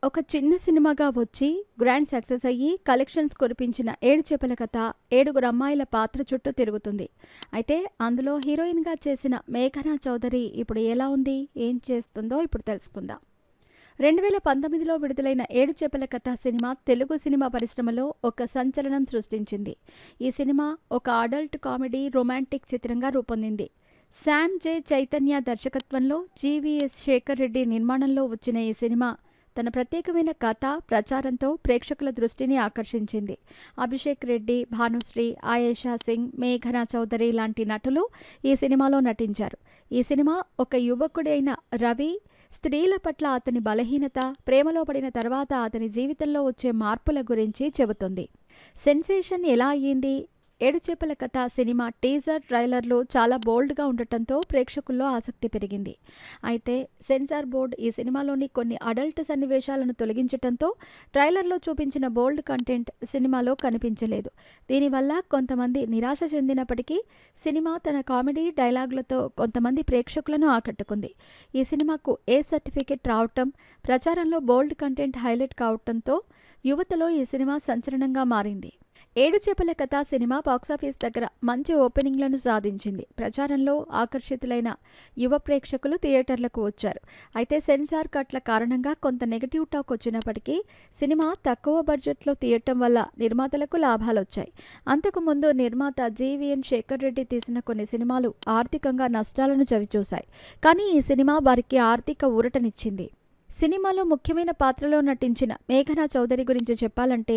ఒక చిన్న సినిమాగా వచ్చి గ్రాండ్ సక్సెస్ అయ్యి కలెక్షన్స్ కురిపించిన 'ఏడు చేపల కథ' ఏడుగురు అమ్మాయిల పాత్ర చుట్టూ తిరుగుతుంది. అయితే అందులో హీరోయిన్‌గా చేసిన మేఘనా చౌదరి ఇప్పుడు ఎలా ఉంది? ఏం చేస్తుందో ఇప్పుడు తెలుసుకుందాం. 2019లో విడుదలైన 'ఏడు చేపల కథ' సినిమా తెలుగు సినిమా పరిశ్రమలో ఒక సంచలనం సృష్టించింది. ఈ సినిమా ఒక అడల్ట్ కామెడీ రొమాంటిక్ చిత్రంగా రూపొందింది. శ్యామ్ జె చైతన్య దర్శకత్వంలో జీవీఎస్ శేఖర్ రెడ్డి నిర్మాణంలో వచ్చిన ఈ సినిమా తన ప్రత్యేకమైన కథ, ప్రచారంతో ప్రేక్షకుల దృష్టిని ఆకర్షించింది. అభిషేక్ రెడ్డి, భానుశ్రీ, ఆయేషా సింగ్, మేఘనా చౌదరి లాంటి నటులు ఈ సినిమాలో నటించారు. ఈ సినిమా ఒక యువకుడైన రవి స్త్రీల పట్ల అతని బలహీనత, ప్రేమలో పడిన తర్వాత అతని జీవితంలో వచ్చే మార్పుల గురించి చెబుతుంది. సెన్సేషన్ ఎలా అయ్యింది? 'ఏడు చేపల కథ' సినిమా టీజర్, ట్రైలర్లు చాలా బోల్డ్గా ఉండటంతో ప్రేక్షకుల్లో ఆసక్తి పెరిగింది. అయితే సెన్సార్ బోర్డు ఈ సినిమాలోని కొన్ని అడల్ట్ సన్నివేశాలను తొలగించటంతో ట్రైలర్లో చూపించిన బోల్డ్ కంటెంట్ సినిమాలో కనిపించలేదు. దీనివల్ల కొంతమంది నిరాశ చెందినప్పటికీ సినిమా తన కామెడీ డైలాగులతో కొంతమంది ప్రేక్షకులను ఆకట్టుకుంది. ఈ సినిమాకు ఏ సర్టిఫికెట్ రావటం, ప్రచారంలో బోల్డ్ కంటెంట్ హైలైట్ కావటంతో యువతలో ఈ సినిమా సంచలనంగా మారింది. 'ఏడు చేపల కథ' సినిమా బాక్సాఫీస్ దగ్గర మంచి ఓపెనింగ్లను సాధించింది. ప్రచారంలో ఆకర్షితులైన యువ ప్రేక్షకులు థియేటర్లకు వచ్చారు. అయితే సెన్సార్ కట్ల కారణంగా కొంత నెగటివ్ టాక్ వచ్చినప్పటికీ సినిమా తక్కువ బడ్జెట్లో తీయటం వల్ల నిర్మాతలకు లాభాలొచ్చాయి. అంతకుముందు నిర్మాత జీవీఎన్ శేఖర్ రెడ్డి తీసిన కొన్ని సినిమాలు ఆర్థికంగా నష్టాలను చవిచూశాయి. కానీ ఈ సినిమా వారికి ఆర్థిక ఊరటనిచ్చింది. సినిమాలో ముఖ్యమైన పాత్రలో నటించిన మేఘనా చౌదరి గురించి చెప్పాలంటే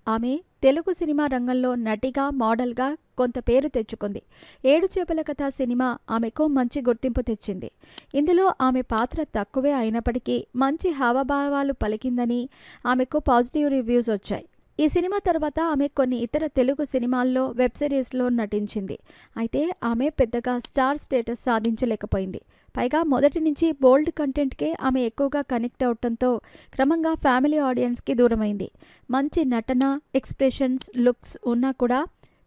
ఆమె తెలుగు సినిమా రంగంలో నటిగా, మోడల్గా కొంత పేరు తెచ్చుకుంది. 'ఏడు చేపల కథ' సినిమా ఆమెకు మంచి గుర్తింపు తెచ్చింది. ఇందులో ఆమె పాత్ర తక్కువే అయినప్పటికీ మంచి హావభావాలు పలికిందని ఆమెకు పాజిటివ్ రివ్యూస్ వచ్చాయి. ఈ సినిమా తర్వాత ఆమె కొన్ని ఇతర తెలుగు సినిమాల్లో, వెబ్ సిరీస్లో నటించింది. అయితే ఆమె పెద్దగా స్టార్ స్టేటస్ సాధించలేకపోయింది. పైగా మొదటి నుంచి బోల్డ్ కంటెంట్కే ఆమె ఎక్కువగా కనెక్ట్ అవటంతో క్రమంగా ఫ్యామిలీ ఆడియన్స్కి దూరమైంది. మంచి నటన, ఎక్స్ప్రెషన్స్, లుక్స్ ఉన్నా కూడా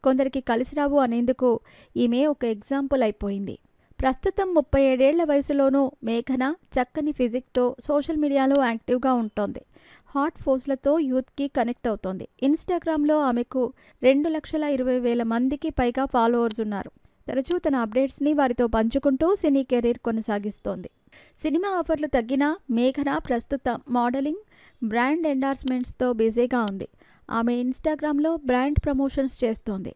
కొందరికి కలిసిరావు అనేందుకు ఈమె ఒక ఎగ్జాంపుల్ అయిపోయింది. ప్రస్తుతం 37 ఏళ్ల వయసులోనూ మేఘన చక్కని ఫిజిక్తో సోషల్ మీడియాలో యాక్టివ్గా ఉంటోంది. హాట్ పోస్టులతో యూత్కి కనెక్ట్ అవుతోంది. ఇన్స్టాగ్రామ్లో ఆమెకు 2,20,000 మందికి పైగా ఫాలోవర్స్ ఉన్నారు. తరచూ తన అప్డేట్స్ని వారితో పంచుకుంటూ సినీ కెరీర్ కొనసాగిస్తోంది. సినిమా ఆఫర్లు తగ్గినా మేఘన ప్రస్తుతం మోడలింగ్, బ్రాండ్ ఎండార్స్మెంట్స్తో బిజీగా ఉంది. ఆమె ఇన్స్టాగ్రామ్లో బ్రాండ్ ప్రమోషన్స్ చేస్తోంది.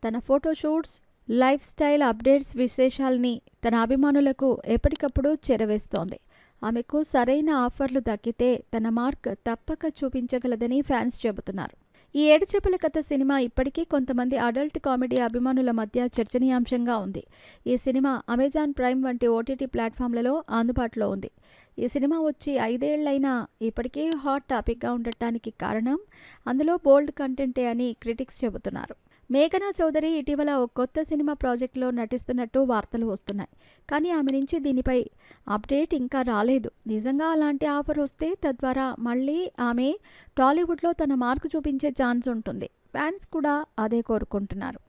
తన ఫోటోషూట్స్, లైఫ్ స్టైల్ అప్డేట్స్ విశేషాల్ని తన అభిమానులకు ఎప్పటికప్పుడు చేరవేస్తోంది. ఆమెకు సరైన ఆఫర్లు దక్కితే తన మార్క్ తప్పక చూపించగలదని ఫ్యాన్స్ చెబుతున్నారు. ఈ 'ఏడు చేపల కథ' సినిమా ఇప్పటికీ కొంతమంది అడల్ట్ కామెడీ అభిమానుల మధ్య చర్చనీయాంశంగా ఉంది. ఈ సినిమా అమెజాన్ ప్రైమ్ వంటి ఓటీటీ ప్లాట్ఫామ్లలో అందుబాటులో ఉంది. ఈ సినిమా వచ్చి 5 ఏళ్లైనా ఇప్పటికీ హాట్ టాపిక్గా ఉండటానికి కారణం అందులో బోల్డ్ కంటెంటే అని క్రిటిక్స్ చెబుతున్నారు. మేఘనా చౌదరి ఇటీవల ఓ కొత్త సినిమా ప్రాజెక్టులో నటిస్తున్నట్టు వార్తలు వస్తున్నాయి. కానీ ఆమె నుంచి దీనిపై అప్డేట్ ఇంకా రాలేదు. నిజంగా అలాంటి ఆఫర్ వస్తే తద్వారా మళ్ళీ ఆమె టాలీవుడ్లో తన మార్కు చూపించే ఛాన్స్ ఉంటుంది. ఫ్యాన్స్ కూడా అదే కోరుకుంటున్నారు.